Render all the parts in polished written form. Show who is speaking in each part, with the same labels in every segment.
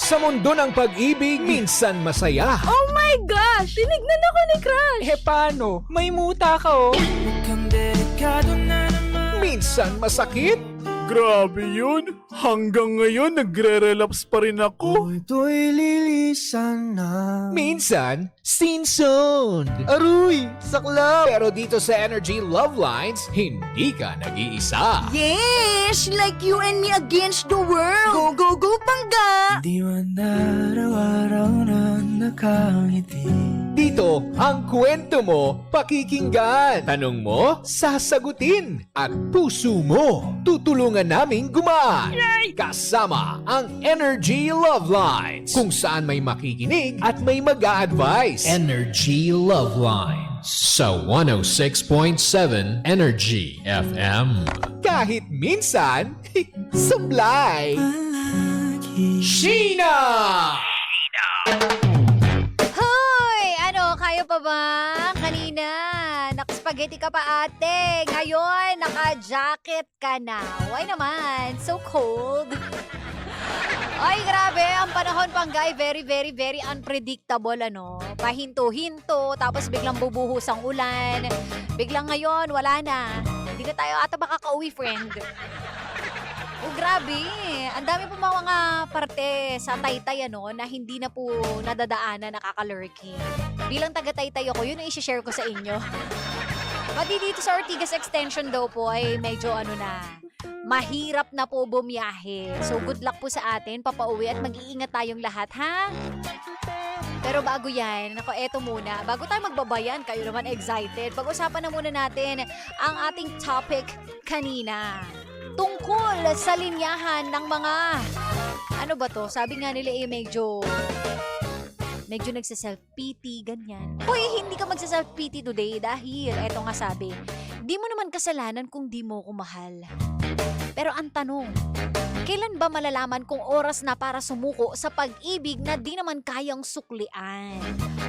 Speaker 1: Sa mundo ng pag-ibig, minsan masaya.
Speaker 2: Oh my gosh! Tinignan ako ni Crush!
Speaker 3: Paano? May muta ka oh.
Speaker 1: Minsan masakit.
Speaker 4: Grabe yun. Hanggang ngayon, nagre-relapse pa rin ako.
Speaker 5: Ito'y lilisan na.
Speaker 1: Minsan, sin-zoned.
Speaker 5: Aruy! Saklap!
Speaker 1: Pero dito sa Energy Love Lines, hindi ka nag-iisa.
Speaker 2: Yes! Like you and me against the world! Go, go, go, Pangga!
Speaker 5: Di man araw-araw na nakangiti.
Speaker 1: Dito, ang kwento mo, pakikinggan. Tanong mo, sasagutin. At puso mo, tutulungan naming gumaan. Kasama ang Energy Love Lines, kung saan may makikinig at may mag-a-advise. Energy Love Lines sa 106.7 Energy FM. Kahit minsan, sablay. Sheena!
Speaker 2: Hoy! Ano, kaya pa ba? Kanina, nakaspaghetti ka pa ate. Ngayon, naka-jacket ka na. Why naman? So cold. Ay, grabe. Ang panahon Panggay, very, very, very unpredictable, ano? Pahinto-hinto, tapos biglang bubuhos ang ulan. Biglang ngayon, wala na. Hindi na tayo ata makaka-uwi, friend. Oh, grabe. Ang dami po mga parte sa Taytay, ano, na hindi na po nadadaanan, nakaka-lurking. Bilang taga-Taytay ako, yun ang isi-share ko sa inyo. Pati dito sa Ortigas Extension daw po ay medyo ano na, mahirap na po bumiyahe. So good luck po sa atin, papauwi at mag-iingat tayong lahat, ha? Pero bago yan, ako eto muna, bago tayo magbabayan, kayo naman excited, pag-usapan na muna natin ang ating topic kanina. Tungkol sa linyahan ng mga, ano ba to? Sabi nga nila medyo nagsa-self-pity, ganyan. Hoy, hindi ka magsa-self-pity today dahil, eto nga sabi, di mo naman kasalanan kung di mo ko mahal. Pero ang tanong, kailan ba malalaman kung oras na para sumuko sa pag-ibig na di naman kayang suklian?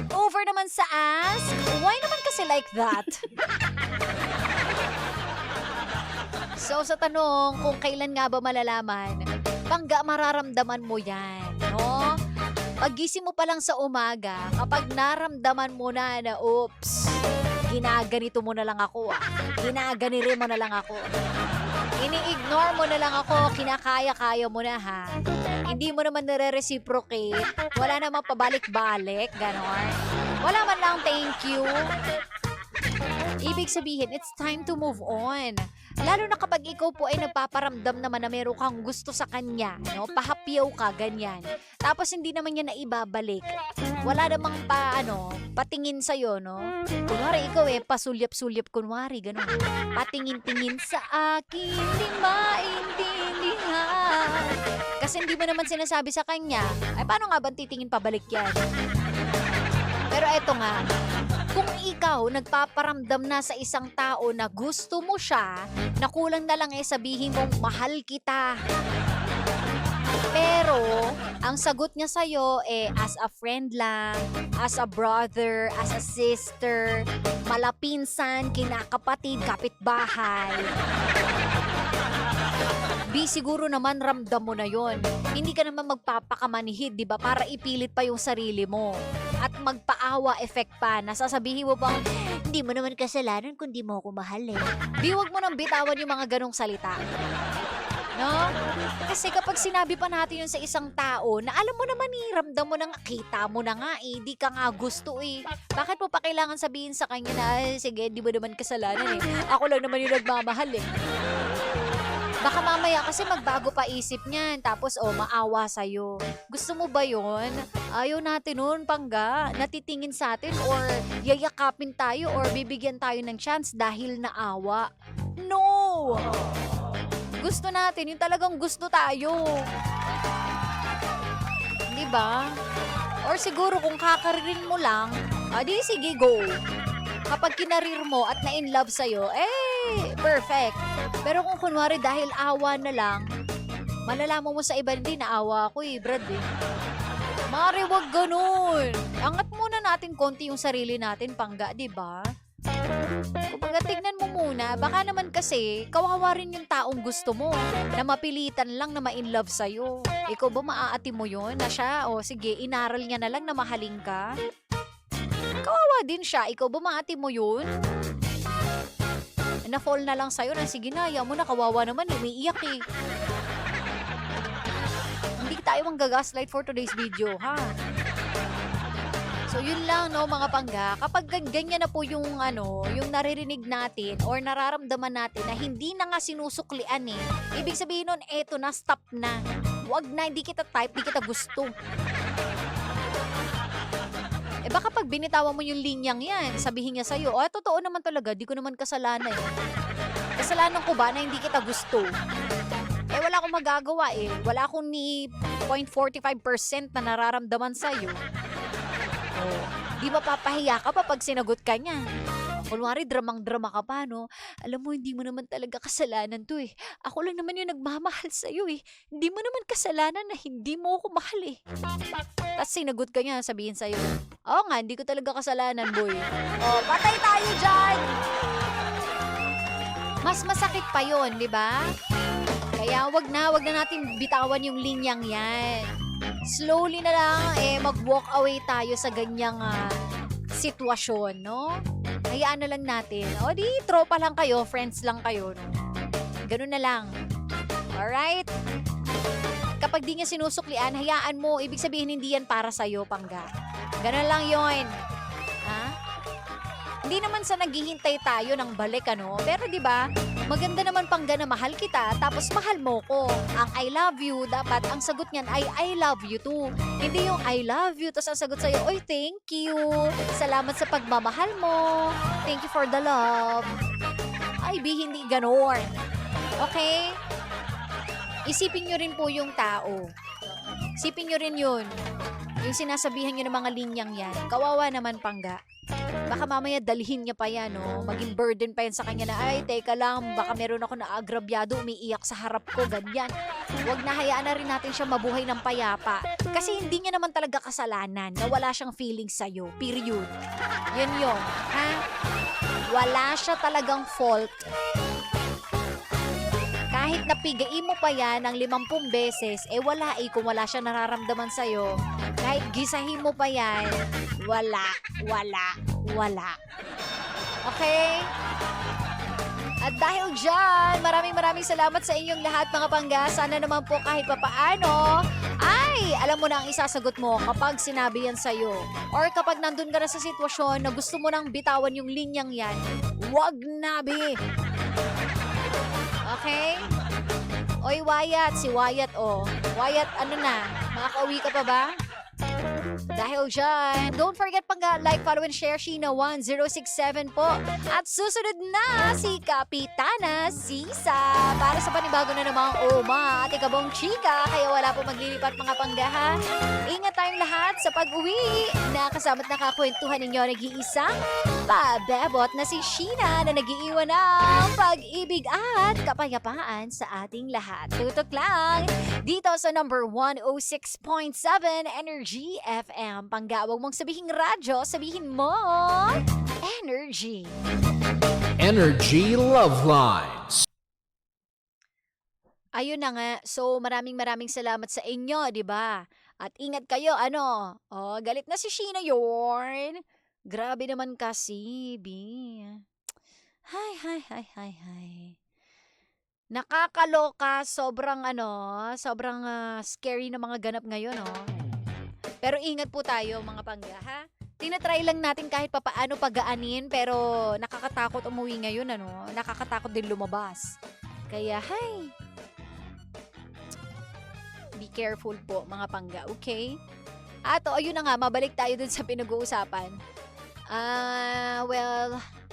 Speaker 2: Over naman sa ask, why naman kasi like that? So sa tanong kung kailan nga ba malalaman, Pangga, mararamdaman mo yan, no? Paggising mo pa lang sa umaga, kapag naramdaman mo na oops, ginaganito mo na lang ako, ginaganire mo na lang ako, ini-ignore mo na lang ako, kinakaya-kaya mo na ha. Hindi mo naman nare-reciprocate, wala namang pabalik-balik, ganon. Wala man lang thank you. Ibig sabihin, it's time to move on. Lalo na kapag ikaw po ay nagpaparamdam naman na meron kang gusto sa kanya, no? Pahapyaw ka, ganyan. Tapos hindi naman niya naibabalik. Wala namang patingin sa'yo, no? Kunwari ikaw pasulyap-sulyap, kunwari, gano'n. Patingin-tingin sa akin, di maintindihan. Kasi hindi mo naman sinasabi sa kanya, ay paano nga ba titingin pabalik yan? Pero eto nga, kung ikaw nagpaparamdam na sa isang tao na gusto mo siya, na kulang na lang sabihin mong mahal kita. Pero, ang sagot niya sa'yo as a friend lang, as a brother, as a sister, malapinsan, kinakapatid, kapitbahay. Siguro naman ramdam mo na yon. Hindi ka naman magpapakamanhid, di ba? Para ipilit pa yung sarili mo. At magpaawa effect pa. Nasasabihin mo bang, hindi mo naman kasalanan kung di mo ako mahal Huwag mo nang bitawan yung mga ganong salita. No? Kasi kapag sinabi pa natin yun sa isang tao na alam mo naman ramdam mo na nga, kita mo na nga di ka nga gusto Bakit mo pa kailangan sabihin sa kanya na, sige, di mo naman kasalanan Ako lang naman yung nagmamahal Baka mamaya kasi magbago pa isip niyan, tapos maawa sa'yo. Gusto mo ba yon? Ayaw natin nun, Pangga. Natitingin sa atin or yayakapin tayo or bibigyan tayo ng chance dahil naawa. No! Gusto natin, yung talagang gusto tayo. Di ba? Or siguro kung kakaririn mo lang, di sige, go. Kapag kinarir mo at na-in love sa'yo, perfect. Pero kung kunwari dahil awa na lang, malalaman mo sa iba, hindi naawa ako Brad Mari, wag ganun. Angat muna natin konti yung sarili natin, Pangga, di ba? Kumbaga, tignan mo muna, baka naman kasi kawawa rin yung taong gusto mo na mapilitan lang na ma-in love sa'yo. Ikaw ba maaati mo yun na siya? O sige, inaral niya na lang na mahalin ka? Kawawa din siya. Ikaw ba maati mo yun? Na-fall na lang sa'yo na sige na, ayaw mo na, kawawa naman, umiiyak eh. Hindi tayo manggagaslight for today's video, ha? So, yun lang, no, mga pangga. Kapag ganyan na po yung, yung naririnig natin or nararamdaman natin na hindi na nga sinusuklian eh, ibig sabihin nun, eto na, stop na. Huwag na, hindi kita type, hindi kita gusto. Eh baka pag binitawan mo yung linyang yan, sabihin niya sa'yo, totoo naman talaga, di ko naman kasalanan eh. Kasalanan ko ba na hindi kita gusto? Eh wala akong magagawa eh. Wala akong ni 0.45% na nararamdaman sa'yo. Oh, di mapapahiya ka pa pag sinagot ka niya. Kunwari, dramang-drama ka pa, no? Alam mo, hindi mo naman talaga kasalanan to eh. Ako lang naman yung nagmamahal sa'yo eh. Hindi mo naman kasalanan na hindi mo ako mahal eh. Tapos sinagot ka niya, sabihin sa'yo, oo nga, hindi ko talaga kasalanan, boy. Oh, patay tayo dyan! Mas masakit pa yon, di ba? Kaya wag na natin bitawan yung linyang yan. Slowly na lang, mag-walk away tayo sa ganyang sitwasyon, no? Hayaan na lang natin. O di, tropa lang kayo, friends lang kayo, no? Ganun na lang. Alright? Kapag di niya sinusuklian, hayaan mo. Ibig sabihin, hindi yan para sa'yo, pangga. Ganun lang yon. Ha? Hindi naman sa naghihintay tayo ng balik, ano? Pero di ba, maganda naman pangga na mahal kita, tapos mahal mo ko. Ang I love you, dapat ang sagot niyan ay I love you too. Hindi yung I love you, tapos ang sagot sa'yo, oy, thank you. Salamat sa pagmamahal mo. Thank you for the love. Ay, hindi ganon. Okay? Isipin nyo rin po yung tao. Isipin nyo rin yun. Yung sinasabihan nyo ng mga linyang yan. Kawawa naman, pangga. Baka mamaya dalhin niya pa yan, no? Maging burden pa yan sa kanya na, ay, teka lang, baka meron ako na agrabyado, umiiyak sa harap ko, ganyan. Huwag na, hayaan na rin natin siya mabuhay ng payapa. Kasi hindi niya naman talaga kasalanan na wala siyang feelings sa'yo. Period. Yun. Ha? Wala siya talagang fault. Kahit napigain mo pa yan ng 50 beses, wala kung wala siya nararamdaman sa'yo. Kahit gisahin mo pa yan, wala. Okay? At dahil dyan, maraming salamat sa inyong lahat, mga pangga. Sana naman po kahit papaano, ay, alam mo na ang isasagot mo kapag sinabi yan sa'yo. Or kapag nandun ka na sa sitwasyon na gusto mo nang bitawan yung linyang yan, wag na, be. Okay? Oy, Wyatt. Si Wyatt, oh. Wyatt, ano na? Makakauwi ka pa ba? Dahil dyan, don't forget pag-like, follow, and share Sheena1067 po. At susunod na si Kapitana Sisa para sa panibago na namang Oma at ikabong chika. Kaya wala po maglilipat, mga panggaha. Ingat tayong lahat sa pag-uwi na kasama't nakakwentuhan ninyo nag-iisang pabebot na si Sheena na nag-iiwan ng pag-ibig at kapayapaan sa ating lahat. Tutok lang dito sa number 106.7 Energy FM. Pangga, wag mong sabihin radyo, sabihin mo Energy.
Speaker 1: Energy Love Lines.
Speaker 2: Ayun na nga. So, maraming salamat sa inyo, di ba? At ingat kayo, ano? Oh, galit na si Sheena yorn. Grabe naman kasi, Bi. Hay. Nakakaloka, sobrang scary na mga ganap ngayon, oh. Pero ingat po tayo, mga pangga, ha? Tinatry lang natin kahit papaano pagaanin, pero nakakatakot umuwi ngayon, ano? Nakakatakot din lumabas. Kaya, be careful po, mga pangga, okay? At ayun na nga, mabalik tayo dun sa pinag-uusapan.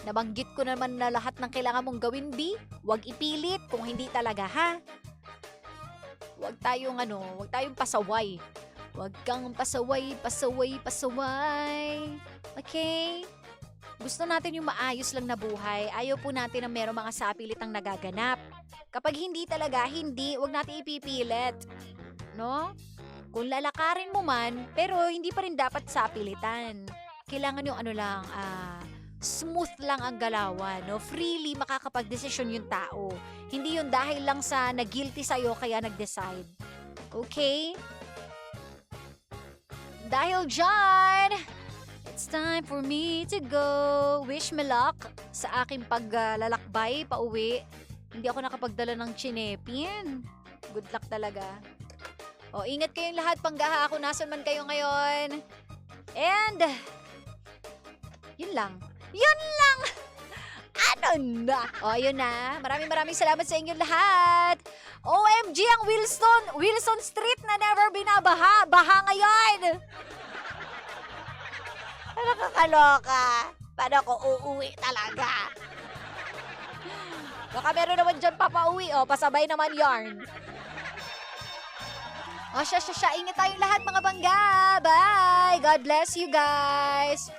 Speaker 2: Nabanggit ko naman na lahat ng kailangan mong gawin, B. Huwag ipilit kung hindi talaga, ha? Huwag tayong pasaway. Huwag kang pasaway. Okay? Gusto natin yung maayos lang na buhay. Ayaw po natin na merong mga sapilitang nagaganap. Kapag hindi talaga, huwag natin ipipilit. No? Kung lalakarin mo man, pero hindi pa rin dapat sapilitan. Kailangan yung smooth lang ang galawan, no? Freely makakapag-desisyon yung tao. Hindi yun dahil lang sa nag-guilty sa'yo kaya nag-decide. Okay? Dahil dyan, it's time for me to go. Wish me luck sa aking paglalakbay pauwi. Hindi ako nakapagdala ng chinepin. Good luck talaga. O, ingat kayong lahat, panggaha ako, nasan man kayo ngayon. And, yun lang. Yun lang! Ano na? O, yun na. Maraming salamat sa inyong lahat. OMG, ang Wilson Street na never binabaha. Baha ngayon! Nakakaloka. Paano ako uuwi talaga? Baka meron naman dyan papauwi. O, pasabay naman yarn. O, siya. Ingat tayong lahat mga bangga. Bye! God bless you guys.